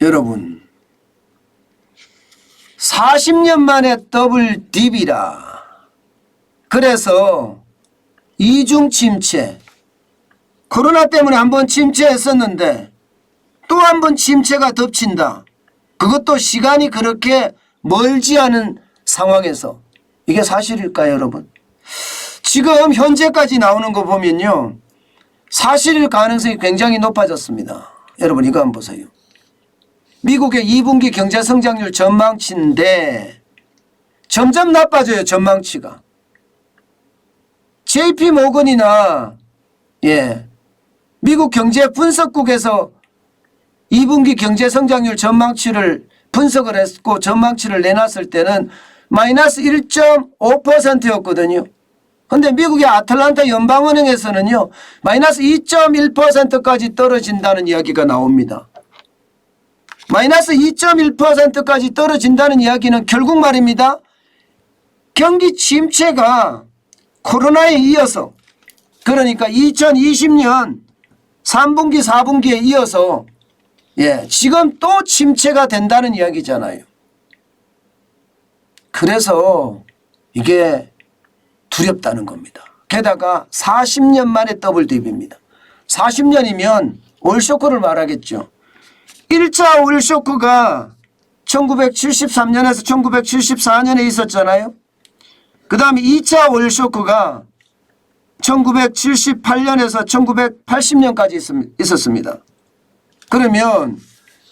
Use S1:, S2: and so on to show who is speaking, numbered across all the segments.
S1: 여러분 40년 만에 더블 딥이라. 그래서 이중 침체, 코로나 때문에 한번 침체했었는데 또 한번 침체가 덮친다. 그것도 시간이 그렇게 멀지 않은 상황에서 이게 사실일까요, 여러분? 지금 현재까지 나오는 거 보면요, 사실일 가능성이 굉장히 높아졌습니다. 여러분 이거 한번 보세요. 미국의 2분기 경제 성장률 전망치인데 점점 나빠져요. 전망치가. JP 모건이나 미국 경제 분석국에서 2분기 경제 성장률 전망치를 분석을 했고 전망치를 내놨을 때는 마이너스 1.5%였거든요. 그런데 미국의 아틀란타 연방은행에서는요, 마이너스 2.1%까지 떨어진다는 이야기가 나옵니다. 마이너스 2.1%까지 떨어진다는 이야기는 결국 말입니다, 경기 침체가 코로나에 이어서, 그러니까 2020년 3분기 4분기에 이어서 지금 또 침체가 된다는 이야기잖아요. 그래서 이게 두렵다는 겁니다. 게다가 40년 만에 더블 딥입니다. 40년이면 오일쇼크를 말하겠죠. 1차 오일쇼크가 1973년에서 1974년에 있었잖아요. 그 다음에 2차 오일쇼크가 1978년에서 1980년까지 있었습니다. 그러면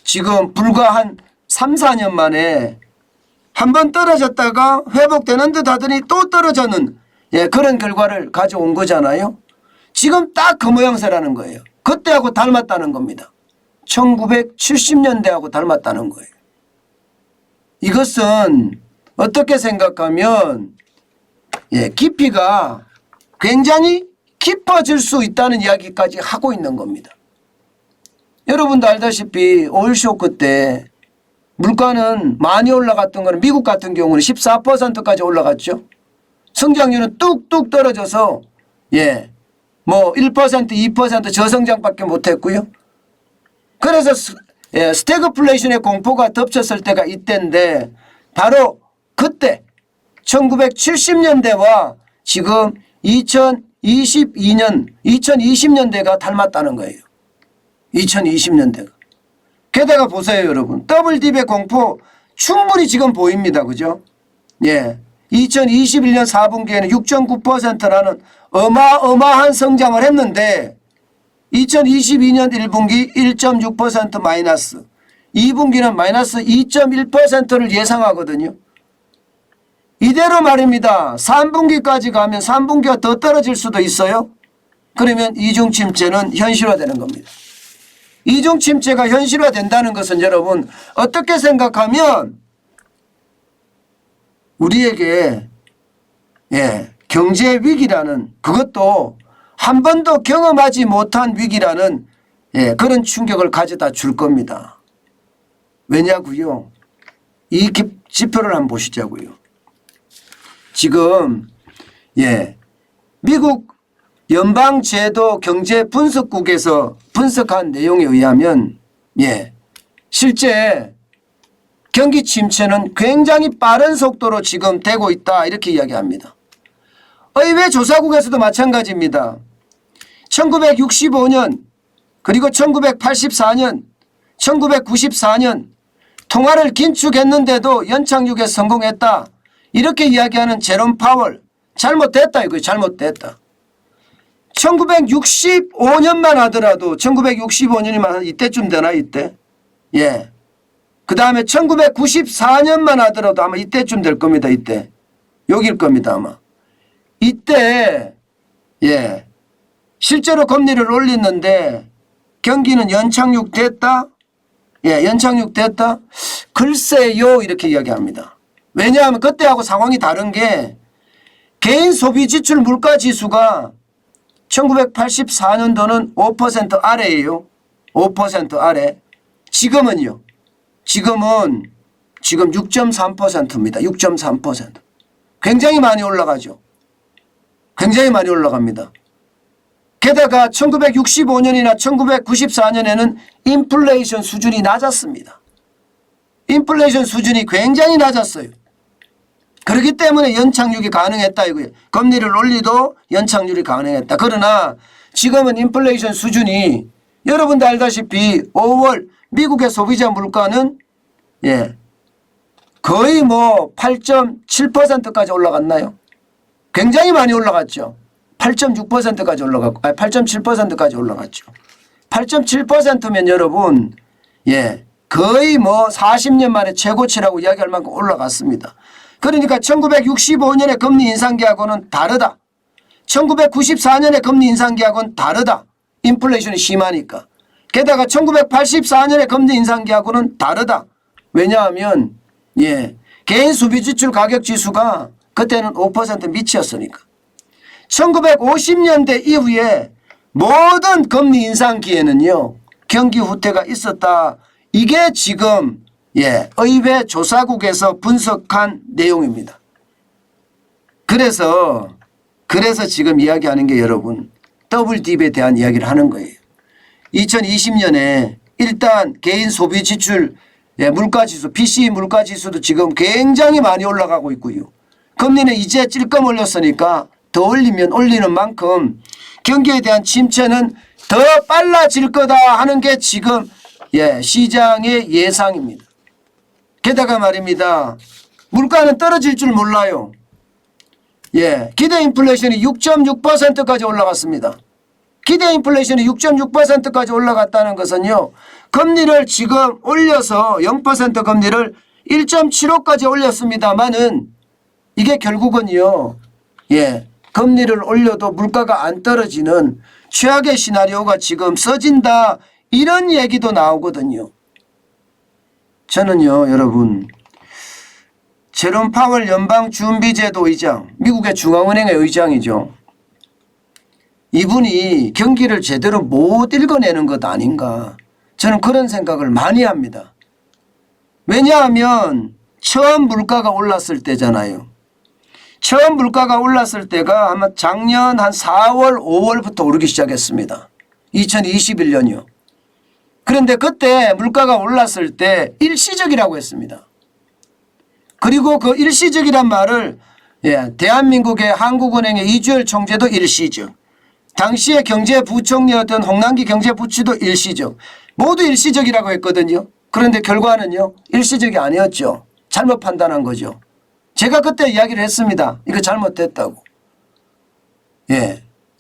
S1: 지금 불과 한 3, 4년 만에 한번 떨어졌다가 회복되는 듯 하더니 또 떨어지는 그런 결과를 가져온 거잖아요. 지금 딱 그 모양새라는 거예요. 그때하고 닮았다는 겁니다. 1970년대하고 닮았다는 거예요. 이것은 어떻게 생각하면 깊이가 굉장히 깊어질 수 있다는 이야기까지 하고 있는 겁니다. 여러분도 알다시피 오일쇼크 때 물가는 많이 올라갔던 거는 미국 같은 경우는 14%까지 올라갔죠. 성장률은 뚝뚝 떨어져서 뭐 1%, 2% 저성장밖에 못했고요. 그래서 스태그플레이션의 공포가 덮쳤을 때가 이때인데 바로 그때 1970년대와 지금 2020년대가 닮았다는 거예요. 2020년대가. 게다가 보세요, 여러분. 더블 딥의 공포 충분히 지금 보입니다. 그죠? 2021년 4분기에는 6.9%라는 어마어마한 성장을 했는데 2022년 1분기 1.6% 마이너스, 2분기는 마이너스 2.1%를 예상하거든요. 이대로 말입니다. 3분기까지 가면 3분기가 더 떨어질 수도 있어요. 그러면 이중 침체는 현실화되는 겁니다. 이중 침체가 현실화된다는 것은 여러분 어떻게 생각하면 우리에게 경제 위기라는, 그것도 한 번도 경험하지 못한 위기라는 그런 충격을 가져다 줄 겁니다. 왜냐고요? 이 지표를 한번 보시자고요. 지금 미국 연방제도 경제분석국에서 분석한 내용에 의하면 실제 경기 침체는 굉장히 빠른 속도로 지금 되고 있다, 이렇게 이야기합니다. 의회 조사국에서도 마찬가지입니다. 1965년 그리고 1984년 1994년 통화를 긴축했는데도 연착륙에 성공했다, 이렇게 이야기하는 제롬 파월, 잘못됐다, 이거 잘못됐다. 1965년만 하더라도 1965년이면 이때쯤 되나, 이때? 그 다음에 1994년만 하더라도 아마 이때쯤 될 겁니다. 이때 여기일 겁니다. 아마 이때 실제로 금리를 올리는데 경기는 연착륙됐다, 연착륙됐다, 글쎄요, 이렇게 이야기합니다. 왜냐하면 그때하고 상황이 다른 게 개인 소비 지출 물가 지수가 1984년도는 5% 아래예요. 5% 아래. 지금은요, 지금 6.3%입니다. 6.3%. 굉장히 많이 올라가죠. 굉장히 많이 올라갑니다. 게다가 1965년이나 1994년에는 인플레이션 수준이 낮았습니다. 인플레이션 수준이 굉장히 낮았어요. 그렇기 때문에 연착륙이 가능했다 이거예요. 금리를 올리도 연착륙이 가능했다. 그러나 지금은 인플레이션 수준이 여러분도 알다시피 5월 미국의 소비자 물가는 거의 뭐 8.7%까지 올라갔나요? 굉장히 많이 올라갔죠. 8.6%까지 올라갔고 8.7%까지 올라갔죠. 8.7%면 여러분 거의 뭐 40년 만에 최고치라고 이야기할 만큼 올라갔습니다. 그러니까 1965년의 금리 인상기하고는 다르다. 1994년의 금리 인상기하고는 다르다. 인플레이션이 심하니까. 게다가 1984년의 금리 인상기하고는 다르다. 왜냐하면 개인 소비지출 가격지수가 그때는 5% 밑이었으니까. 1950년대 이후에 모든 금리 인상기에는요. 경기 후퇴가 있었다. 이게 지금 의회 조사국에서 분석한 내용입니다. 그래서 지금 이야기하는 게 여러분 더블딥에 대한 이야기를 하는 거예요. 2020년에 일단 개인 소비지출 물가지수 PCE 물가지수도 지금 굉장히 많이 올라가고 있고요. 금리는 이제 찔끔 올렸으니까 더 올리면 올리는 만큼 경기에 대한 침체는 더 빨라질 거다 하는 게 지금 시장의 예상입니다. 게다가 말입니다. 물가는 떨어질 줄 몰라요. 기대 인플레이션이 6.6%까지 올라갔습니다. 기대 인플레이션이 6.6%까지 올라갔다는 것은요. 금리를 지금 올려서 0% 금리를 1.75까지 올렸습니다만은 이게 결국은요. 금리를 올려도 물가가 안 떨어지는 최악의 시나리오가 지금 써진다. 이런 얘기도 나오거든요. 저는요. 여러분 제롬 파월 연방준비제도 의장 미국의 중앙은행의 의장이죠. 이분이 경기를 제대로 못 읽어내는 것 아닌가. 저는 그런 생각을 많이 합니다. 왜냐하면 처음 물가가 올랐을 때잖아요. 처음 물가가 올랐을 때가 아마 작년 한 4월 5월부터 오르기 시작했습니다. 2021년이요. 그런데 그때 물가가 올랐을 때 일시적이라고 했습니다. 그리고 그 일시적이란 말을 대한민국의 한국은행의 이주열 총재도 일시적, 당시의 경제부총리였던 홍남기 경제부치도 일시적, 모두 일시적이라고 했거든요. 그런데 결과는요. 일시적이 아니었죠. 잘못 판단한 거죠. 제가 그때 이야기를 했습니다. 이거 잘못됐다고.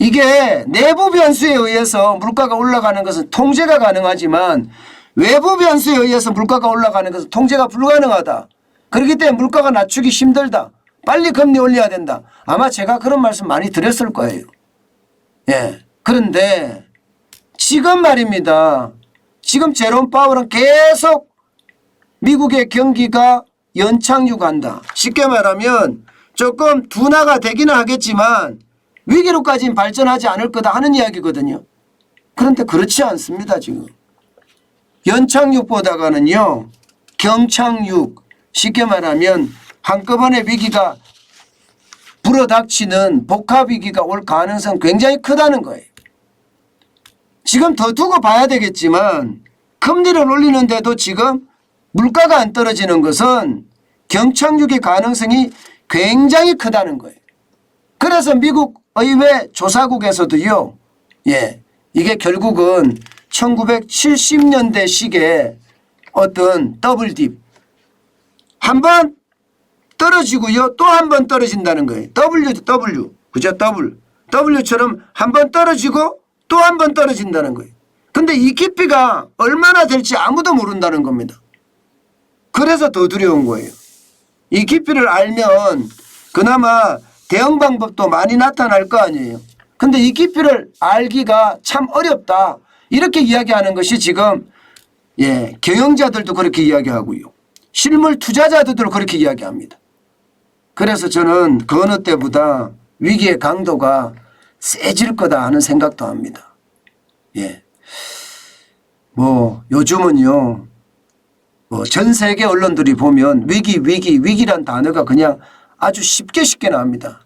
S1: 이게 내부 변수에 의해서 물가가 올라가는 것은 통제가 가능하지만 외부 변수에 의해서 물가가 올라가는 것은 통제가 불가능하다. 그렇기 때문에 물가가 낮추기 힘들다. 빨리 금리 올려야 된다. 아마 제가 그런 말씀 많이 드렸을 거예요. 그런데 지금 말입니다. 지금 제롬 파월은 계속 미국의 경기가 연착륙한다. 쉽게 말하면 조금 둔화가 되기는 하겠지만 위기로까지는 발전하지 않을 거다 하는 이야기거든요. 그런데 그렇지 않습니다. 지금. 연착륙보다가는요. 경착륙. 쉽게 말하면 한꺼번에 위기가 불어닥치는 복합위기가 올 가능성 굉장히 크다는 거예요. 지금 더 두고 봐야 되겠지만 금리를 올리는데도 지금 물가가 안 떨어지는 것은 경착륙의 가능성이 굉장히 크다는 거예요. 그래서 미국 의회 조사국에서도요. 이게 결국은 1970년대식의 어떤 더블딥. 한 번 떨어지고요. 또 한 번 떨어진다는 거예요. W도 W. 그죠? W처럼 한 번 떨어지고 또 한 번 떨어진다는 거예요. 근데 이 깊이가 얼마나 될지 아무도 모른다는 겁니다. 그래서 더 두려운 거예요. 이 깊이를 알면 그나마 대응 방법도 많이 나타날 거 아니에요. 근데 이 깊이를 알기가 참 어렵다. 이렇게 이야기하는 것이 지금 경영자들도 그렇게 이야기하고요. 실물 투자자들도 그렇게 이야기합니다. 그래서 저는 그 어느 때보다 위기의 강도가 세질 거다 하는 생각도 합니다. 요즘은요. 전 세계 언론들이 보면 위기란 단어가 그냥 아주 쉽게 나옵니다.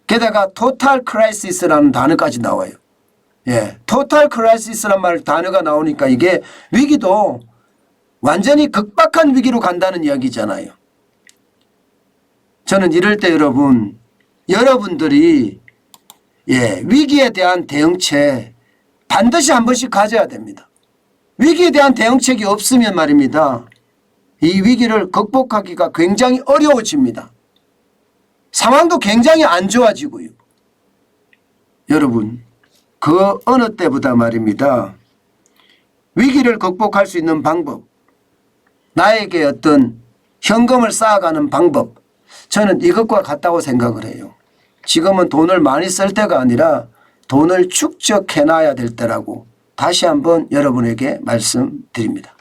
S1: 게다가 토탈 크라이시스라는 단어까지 나와요. 토탈 크라이시스라는 단어가 나오니까 이게 위기도 완전히 극박한 위기로 간다는 이야기잖아요. 저는 이럴 때 여러분들이 위기에 대한 대응책 반드시 한 번씩 가져야 됩니다. 위기에 대한 대응책이 없으면 말입니다. 이 위기를 극복하기가 굉장히 어려워집니다. 상황도 굉장히 안 좋아지고요. 여러분, 그 어느 때보다 말입니다. 위기를 극복할 수 있는 방법, 나에게 어떤 현금을 쌓아가는 방법, 저는 이것과 같다고 생각을 해요. 지금은 돈을 많이 쓸 때가 아니라 돈을 축적해 놔야 될 때라고 다시 한번 여러분에게 말씀드립니다.